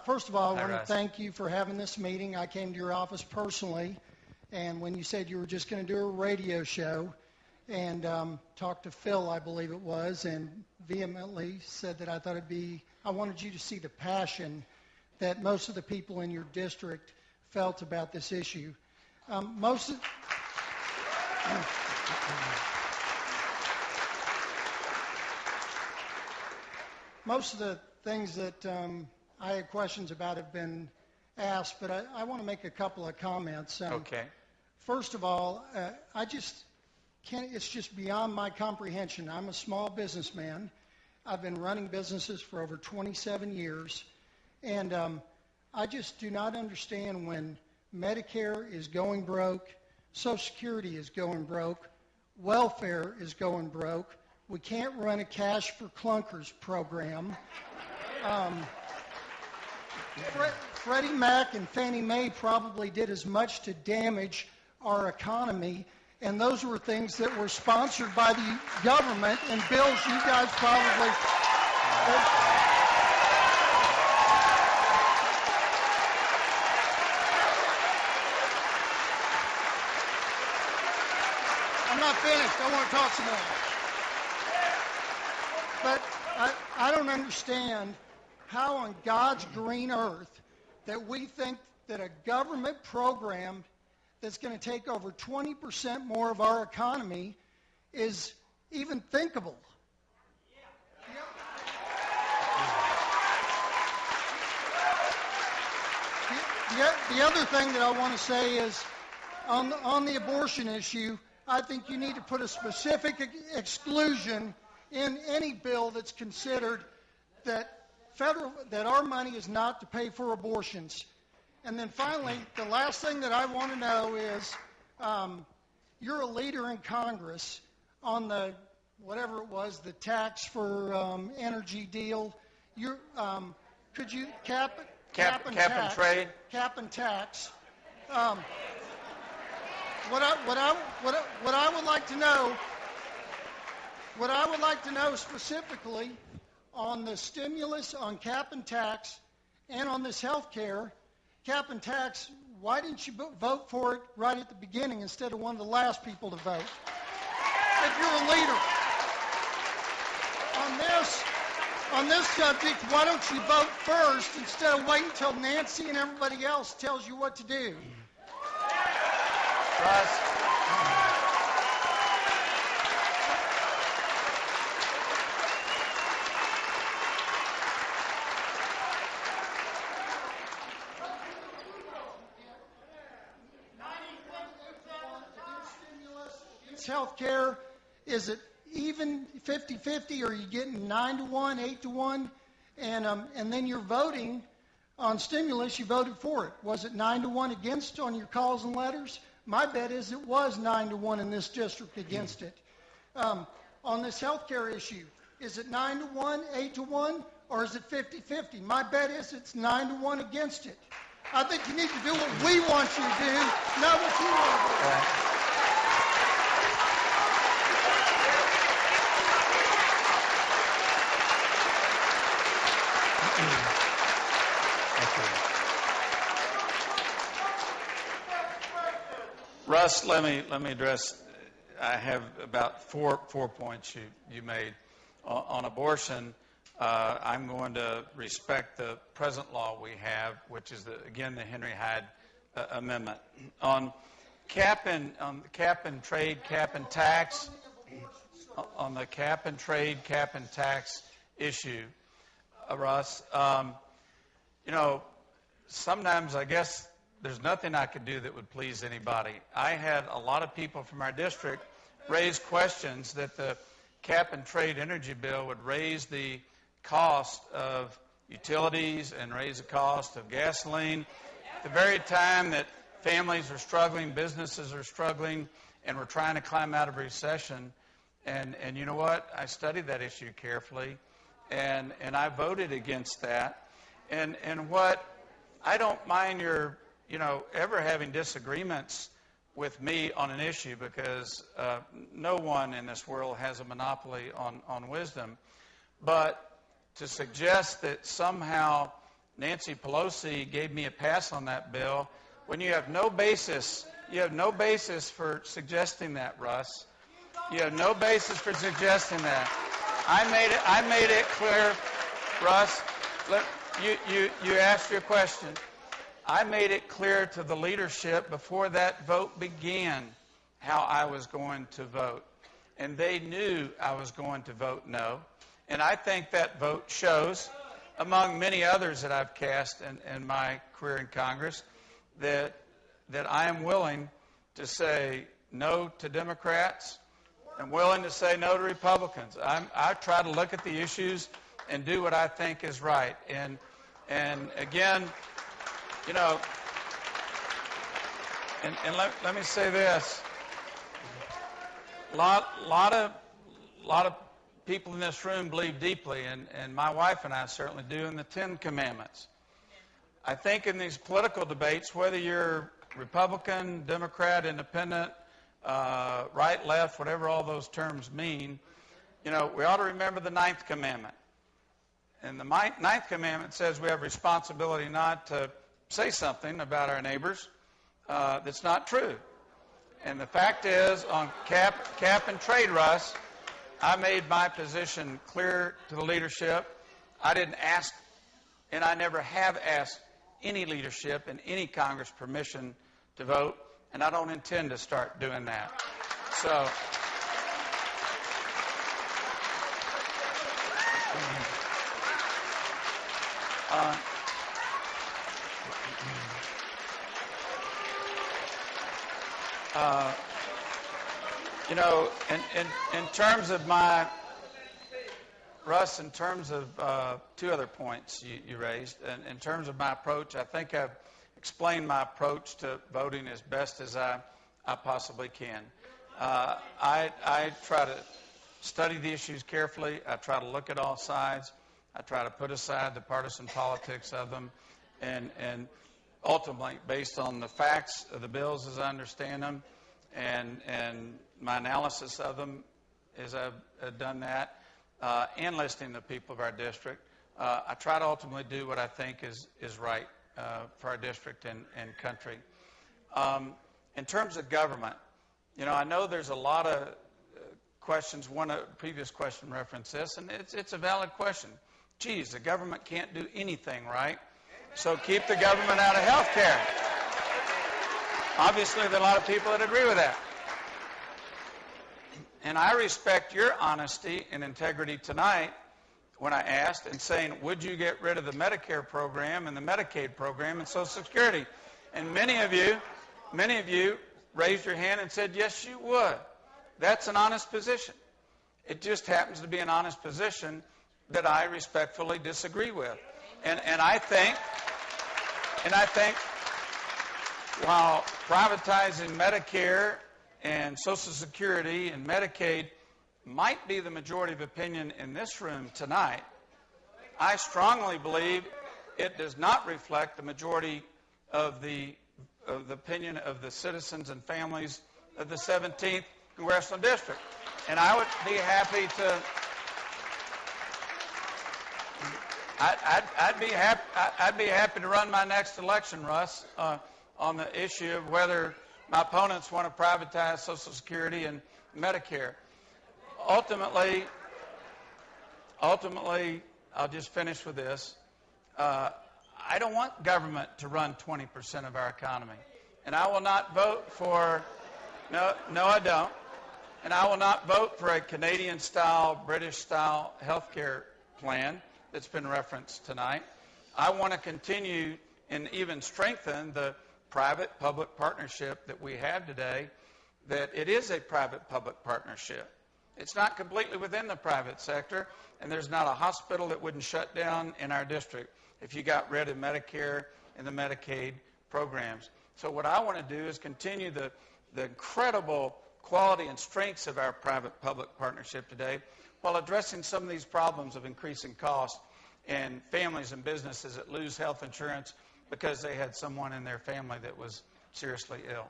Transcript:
First of all, I want to thank you for having this meeting. I came to your office personally, and when you said you were just going to do a radio show and talk to Phil, I believe it was, and vehemently said that I wanted you to see the passion that most of the people in your district felt about this issue. Most of the things that I had questions about have been asked, but I want to make a couple of comments. Okay. First of all, it's just beyond my comprehension. I'm a small businessman. I've been running businesses for over 27 years, and I just do not understand when Medicare is going broke, Social Security is going broke, welfare is going broke. We can't run a cash for clunkers program. Freddie Mac and Fannie Mae probably did as much to damage our economy, and those were things that were sponsored by the government and bills you guys probably... I'm not finished. I want to talk some more. But I don't understand how on God's green earth that we think that a government program that's going to take over 20% more of our economy is even thinkable. The other thing that I want to say is on the abortion issue, I think you need to put a specific exclusion in any bill that's considered that our money is not to pay for abortions. And then finally, the last thing that I want to know is, you're a leader in Congress on the, whatever it was, the tax for energy deal. Could you cap and trade? Cap and tax. What I would like to know specifically on the stimulus, on cap and tax, and on this health care, cap and tax, why didn't you vote for it right at the beginning instead of one of the last people to vote? If you're a leader. On this subject, why don't you vote first instead of waiting until Nancy and everybody else tells you what to do? Russ. Health care, is it even 50-50, or are you getting 9-to-1, 8-to-1? And then you're voting on stimulus, you voted for it. Was it 9-to-1 against on your calls and letters? My bet is it was 9-to-1 in this district against it. On this health care issue, is it 9-to-1, 8-to-1, or is it 50-50? My bet is it's 9-to-1 against it. I think you need to do what we want you to do, not what you want to do. Right. Russ, let me address. I have about four points you made on abortion. I'm going to respect the present law we have, which is again the Henry Hyde Amendment on cap and trade, cap and tax. On the cap and trade, cap and tax issue, Russ. Sometimes I guess there's nothing I could do that would please anybody. I had a lot of people from our district raise questions that the cap and trade energy bill would raise the cost of utilities and raise the cost of gasoline at the very time that families are struggling, businesses are struggling, and we're trying to climb out of a recession. And you know what? I studied that issue carefully, and I voted against that. And what I don't mind your ever having disagreements with me on an issue, because no one in this world has a monopoly on wisdom. But to suggest that somehow Nancy Pelosi gave me a pass on that bill when you have no basis for suggesting that, Russ. You have no basis for suggesting that. I made it clear, Russ. You asked your question. I made it clear to the leadership before that vote began how I was going to vote. And they knew I was going to vote no. And I think that vote shows, among many others that I've cast in my career in Congress, that I am willing to say no to Democrats and willing to say no to Republicans. I try to look at the issues and do what I think is right. And again, you know, and let me say this. A lot of people in this room believe deeply, and my wife and I certainly do, in the 10 Commandments. I think in these political debates, whether you're Republican, Democrat, Independent, right, left, whatever all those terms mean, you know, we ought to remember the 9th Commandment. And the 9th Commandment says we have responsibility not to say something about our neighbors that's not true. And the fact is, on cap and trade, Russ, I made my position clear to the leadership. I didn't ask, and I never have asked any leadership in any Congress permission to vote, and I don't intend to start doing that. So, you know, in terms of my, Russ, in terms of two other points you raised, in terms of my approach, I think I've explained my approach to voting as best as I possibly can. I try to study the issues carefully. I try to look at all sides. I try to put aside the partisan politics of them, and ultimately, based on the facts of the bills as I understand them, and my analysis of them as I've done that, and listening to the people of our district, I try to ultimately do what I think is right for our district and country. In terms of government, you know, I know there's a lot of questions. One previous question referenced this, and it's a valid question. Geez, the government can't do anything, right? So keep the government out of health care. Obviously, there are a lot of people that agree with that. And I respect your honesty and integrity tonight when I asked and saying, would you get rid of the Medicare program and the Medicaid program and Social Security? And many of you raised your hand and said, yes, you would. That's an honest position. It just happens to be an honest position that I respectfully disagree with. And I think while privatizing Medicare and Social Security and Medicaid might be the majority of opinion in this room tonight, I strongly believe it does not reflect the majority of the opinion of the citizens and families of the 17th Congressional District. And I would be happy to... I'd be happy to run my next election, Russ, on the issue of whether my opponents want to privatize Social Security and Medicare. Ultimately, I'll just finish with this. I don't want government to run 20% of our economy, and I will not vote for. No, I don't. And I will not vote for a Canadian-style, British-style health care plan that's been referenced tonight. I want to continue and even strengthen the private-public partnership that we have today, that it is a private-public partnership. It's not completely within the private sector, and there's not a hospital that wouldn't shut down in our district if you got rid of Medicare and the Medicaid programs. So what I want to do is continue the incredible quality and strengths of our private-public partnership today, while addressing some of these problems of increasing costs and families and businesses that lose health insurance because they had someone in their family that was seriously ill.